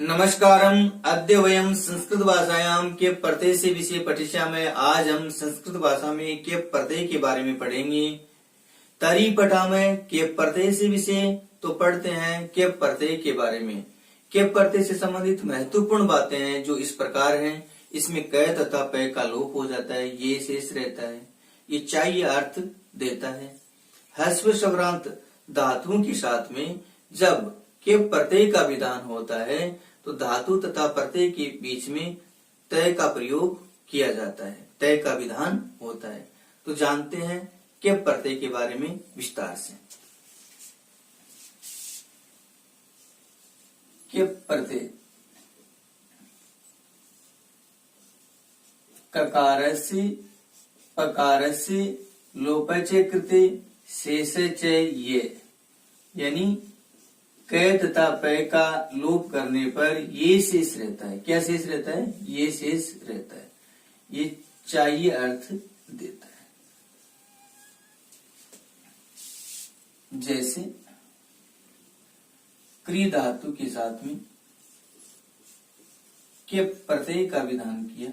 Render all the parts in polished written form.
नमस्कारम। अद्य वयम संस्कृत भाषायां के प्रत्यय से विषय पठिष्यामः। आज हम संस्कृत भाषा में के प्रत्यय के बारे में पढ़ेंगे। तरी पठामः के प्रत्यय से विषय तो पढ़ते हैं के प्रत्यय के बारे में। के प्रत्यय से संबंधित महत्वपूर्ण बातें हैं जो इस प्रकार हैं। इसमें क तथा प का लोप हो जाता है, ये शेष रहता है। ये चाहिए अर्थ देता है। ह्रस्व स्वरांत धातुओं के साथ में जब के प्रत्यय का विधान होता है तो धातु तथा प्रत्यय के बीच में तय का प्रयोग किया जाता है, तय का विधान होता है। तो जानते हैं के प्रत्यय के बारे में विस्तार से। के प्रत्यय ककारस्य पकारस्य लोपचे कृते शेषचे ये, यानी क तथा प का लोप करने पर ये शेष रहता है। क्या शेष रहता है? ये शेष रहता है। ये चाहिए अर्थ देता है। जैसे क्री धातु के साथ में के प्रत्यय का विधान किया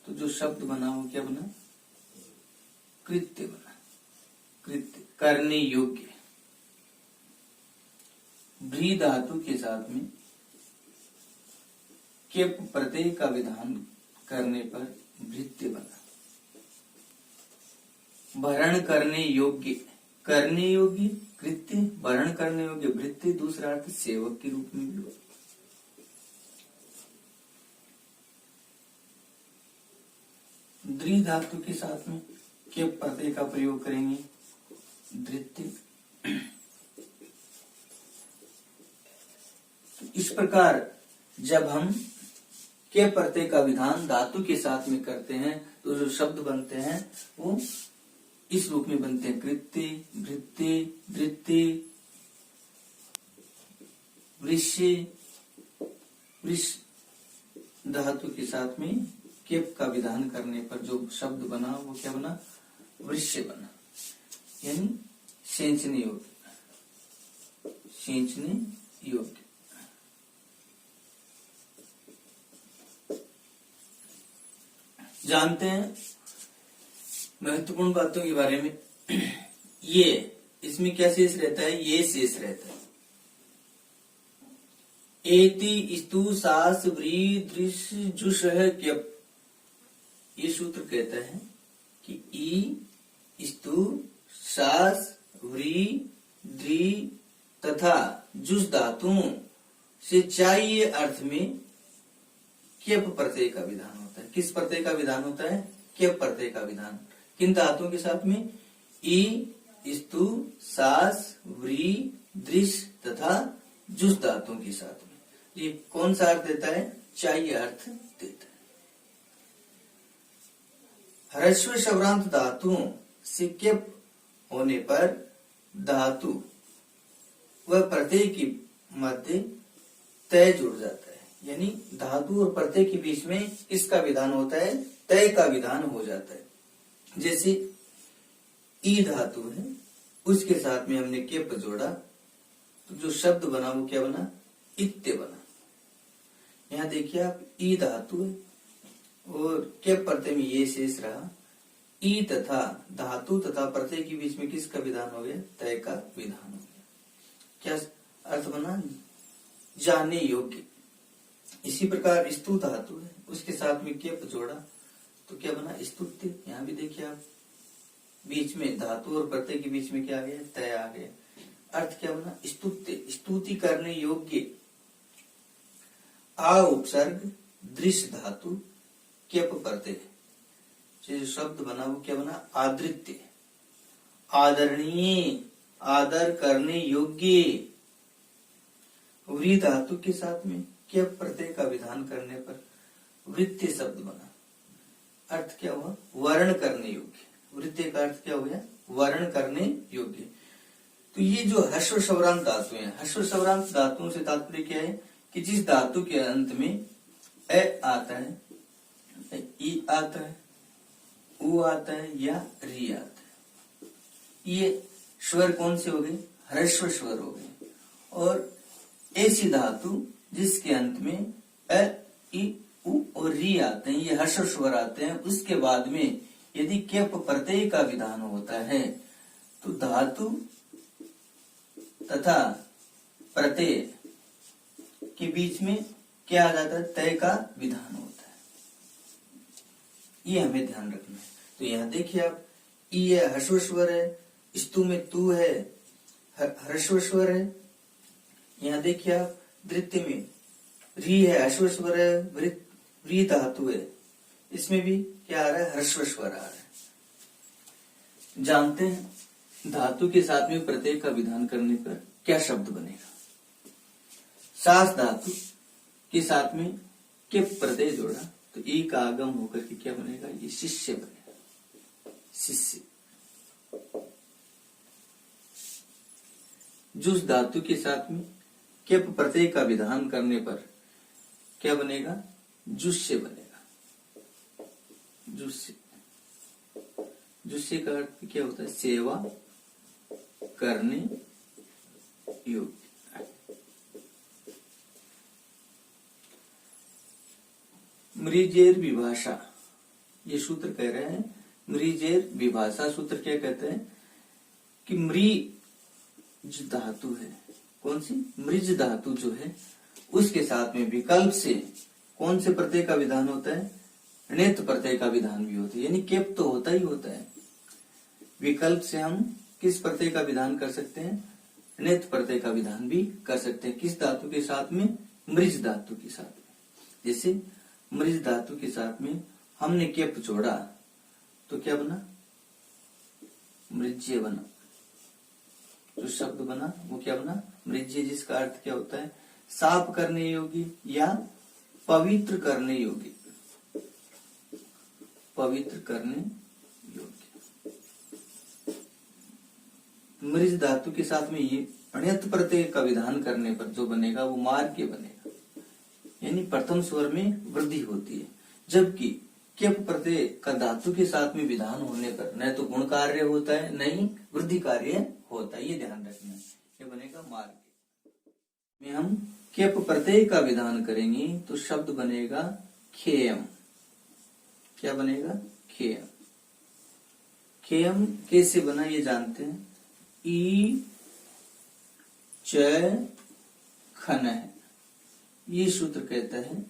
तो जो शब्द बना वो क्या बना? कृत्य बना। कृत्य करने योग्य। भ्री धातु के साथ में के प्रत्यय का विधान करने पर भृत्य बना। भरण करने योग्य, करने योग्य कृत्य, भरण करने योग्य भृत्य, दूसरा अर्थ सेवक के रूप में भी हुआ। द्रि धातु के साथ में के प्रत्यय का प्रयोग करेंगे धृत्य। इस प्रकार जब हम के प्रत्यय का विधान धातु के साथ में करते हैं तो जो शब्द बनते हैं वो इस रूप में बनते हैं। कृत्य, भृत्य, धृत्य, वृष्य। वृष धातु के साथ में केप का विधान करने पर जो शब्द बना वो क्या बना? वृष्य बना, यानी सेंचने योग्य। सेंचने योग्य। जानते हैं महत्वपूर्ण बातों के बारे में। ये इसमें क्या शेष रहता है? ये शेष रहता है। एति स्तु सास व्री दृश जुष क्यप। ये सूत्र कहता है कि ई स्तु सास व्री द्रि तथा जुष धातुओं से चाहिए अर्थ में क्यप प्रत्यय का विधान होता है। किस प्रत्यय का विधान होता है? क्यप प्रत्यय का विधान। किन धातुओं के साथ में? ई स्तु सास व्री दृश तथा जुस धातुओं के साथ में। ये कौन सा अर्थ देता है? चाहिए अर्थ देता है। ह्रस्व स्वरांत धातुओं से क्यप होने पर धातु व प्रत्यय के मध्य तय जुड़ जाता है, यानी धातु और प्रत्यय के बीच में किसका विधान होता है? तय का विधान हो जाता है। जैसे ई धातु है, उसके साथ में हमने केप जोड़ा तो जो शब्द बना वो क्या बना? इत्य बना। यहाँ देखिए आप, ई धातु है और केप प्रत्यय में ये शेष रहा। ई तथा धातु तथा प्रत्यय के बीच में किसका विधान हो गया? तय का विधान हो गया। क्या अर्थ बना? जाने योग्य। इसी प्रकार स्तु धातु है, उसके साथ में केप जोड़ा तो क्या बना? स्तुत्य। यहाँ भी देखिए आप, बीच में धातु और प्रत्यय के बीच में क्या आ गया? तय आ गया। अर्थ क्या बना? स्तुत्य, स्तुति करने योग्य। आ उपसर्ग दृश्य धातु केप प्रत्यय, जो शब्द बना वो क्या बना? आदृत्य। आदरणीय, आदर करने योग्य। व्री धातु के साथ में केप प्रत्यय का विधान करने पर वृत्य शब्द बना। अर्थ क्या हुआ? वर्ण करने योग्य। वृत्य का अर्थ क्या हो गया? वर्ण करने योग्य। तो ये जो ह्रस्व स्वरांत धातु है, ह्रस्व स्वरांत धातुओं से तात्पर्य क्या है कि जिस धातु के अंत में ए आता है, ई आता है, उ आता है या री आता है, ये स्वर कौन से हो गए? ह्रस्व स्वर हो गए। और ऐसी धातु जिसके अंत में अ, इ, उ और री आते हैं, ये हर्ष स्वर आते हैं, उसके बाद में यदि केप प्रत्यय का विधान होता है तो धातु तथा प्रत्यय के बीच में क्या आ जाता है, तय का विधान होता है। ये हमें ध्यान रखना है। तो यहाँ देखिए आप, ई है ह्रस्व स्वर है, स्तु में तू है ह्रस्व स्वर है। यहाँ देखिए आप द्वितीय में री है ह्रस्व स्वर है, व्री धातु है, इसमें भी क्या आ रहा है, ह्रस्व स्वर आ रहा है। जानते हैं धातु के साथ में प्रत्यय का विधान करने पर क्या शब्द बनेगा। सास धातु के साथ में के प्रत्यय जोड़ा तो ई का आगम होकर के क्या बनेगा, ये शिष्य बनेगा, शिष्य। जुस धातु के साथ में के प्रत्यय का विधान करने पर क्या बनेगा, जुष्य बनेगा, जुष्य। जुष्य का अर्थ क्या होता है, सेवा करने योग्य। मृजेर विभाषा, ये सूत्र कह रहे हैं, मृजेर विभाषा सूत्र क्या कहते हैं कि मृज धातु है, कौन सी, मृज धातु जो है उसके साथ में विकल्प से कौन से प्रत्यय का विधान होता है, णित प्रत्यय का विधान भी होता है। यानी केप तो होता ही होता है, विकल्प से हम किस प्रत्यय का विधान कर सकते हैं, णित प्रत्यय का विधान भी कर सकते हैं। किस धातु के साथ में, मृज धातु के साथ में। जैसे मृज धातु के साथ में हमने केप जोड़ा तो क्या बना, मृज्य बना। जो शब्द बना वो क्या बना, मृज्य, जिसका अर्थ क्या होता है, साफ करने योग्य या पवित्र करने योग्य, पवित्र करने योग्य। मृज धातु के साथ में ये अण्यत प्रत्यय का विधान करने पर जो बनेगा वो मार्ग्य बनेगा, यानी प्रथम स्वर में वृद्धि होती है। जबकि केप प्रत्यय का धातु के साथ में विधान होने पर न तो गुण कार्य होता है, न ही वृद्धि कार्य होता है, ये ध्यान रखना है। ये बनेगा मार्ग्य। में हम केप प्रत्यय का विधान करेंगे तो शब्द बनेगा खेयम। क्या बनेगा, खेयम। खेयम कैसे बना ये जानते हैं, ई च खन है, ये सूत्र कहता है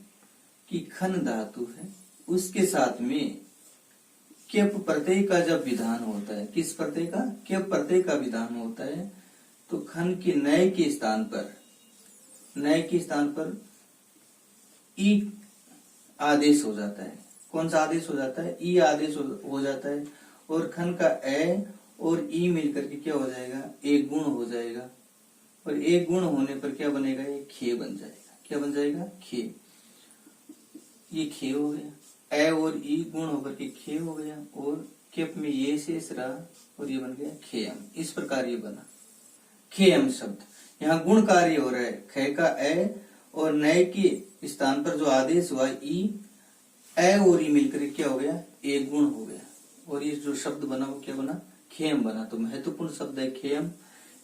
कि खन धातु है, उसके साथ में केप प्रत्यय का जब विधान होता है, किस प्रत्यय का, केप प्रत्यय का विधान होता है, तो खन के नए के स्थान पर, नए के स्थान पर ई आदेश हो जाता है। कौन सा आदेश हो जाता है, ई आदेश हो जाता है, और खन का ए और ई मिलकर के क्या हो जाएगा, एक गुण हो जाएगा, और एक गुण होने पर क्या बनेगा, ये खे बन जाएगा। क्या बन जाएगा, खे। ये खे हो गया, ए और ई गुण होकर के खे हो गया, और केप में ये शेष रहा और ये बन गया खेयम। इस प्रकार ये बना खेयम शब्द। यहाँ गुण कार्य हो रहा है, खे का ए और नए के स्थान पर जो आदेश हुआ ई, ए और ई मिलकर क्या हो गया, एक गुण हो गया, और ये जो शब्द बना वो क्या बना, खेम बना। तो महत्वपूर्ण शब्द है खेम।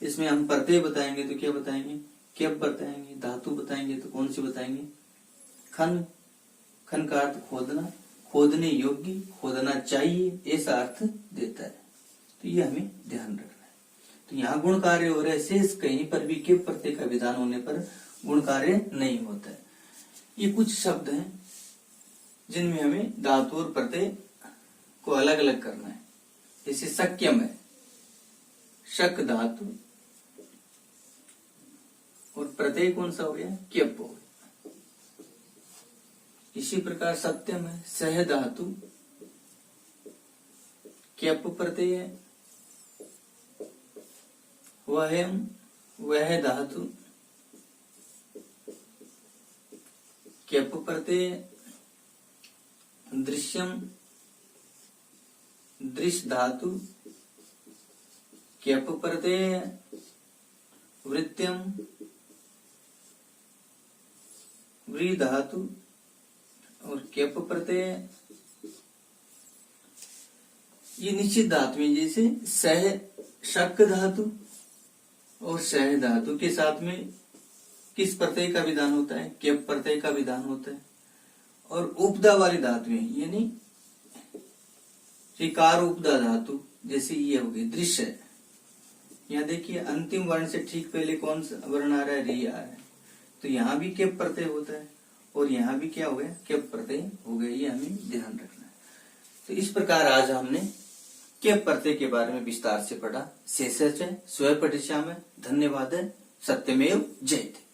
इसमें हम प्रत्यय बताएंगे तो क्या बताएंगे, केप बताएंगे। धातु बताएंगे तो कौन सी बताएंगे, खन। खन का अर्थ खोदना, खोदने योग्य, खोदना चाहिए, ऐसा अर्थ देता है। तो ये हमें ध्यान रखना है। तो यहाँ गुण कार्य हो रहा है, शेष कहीं पर भी केप प्रत्यय का विधान होने पर गुण कार्य नहीं होता है। ये कुछ शब्द हैं जिनमें हमें धातु और प्रत्यय को अलग अलग करना है। जैसे शक्यम है, शक धातु और प्रत्यय कौन सा हो गया, केप हो गया। इसी प्रकार सत्यम है, सह धातु केप प्रत्यय है। वहम, वह धातु केप प्रत्यय। दृश्यम, दृश्य धातु केप प्रत्यय। वृत्यम, व्री धातु और केप प्रत्यय। ये निश्चित धातु में जैसे सह, शक धातु और सह धातु के साथ में किस प्रत्यय का विधान होता है? केप प्रत्यय का विधान होता है। और उपदा वाली धातुएं यानी ऋकार उपदा धातु, जैसे ये हो गई दृश्य। यहाँ देखिए अंतिम वर्ण से ठीक पहले कौन सा वर्ण आ रहा है? री आ रहा है। तो यहाँ भी केप प्रत्यय होता है और यहाँ भी क्या हो गया? केप प्रत्यय हो गया। ये हमें ध्यान रखना है। तो इस प्रकार आज हमने केप प्रत्यय के बारे में विस्तार से पढ़ा। शेषच है, स्वयं पठिष्यामि। धन्यवाद है। सत्यमेव जयते।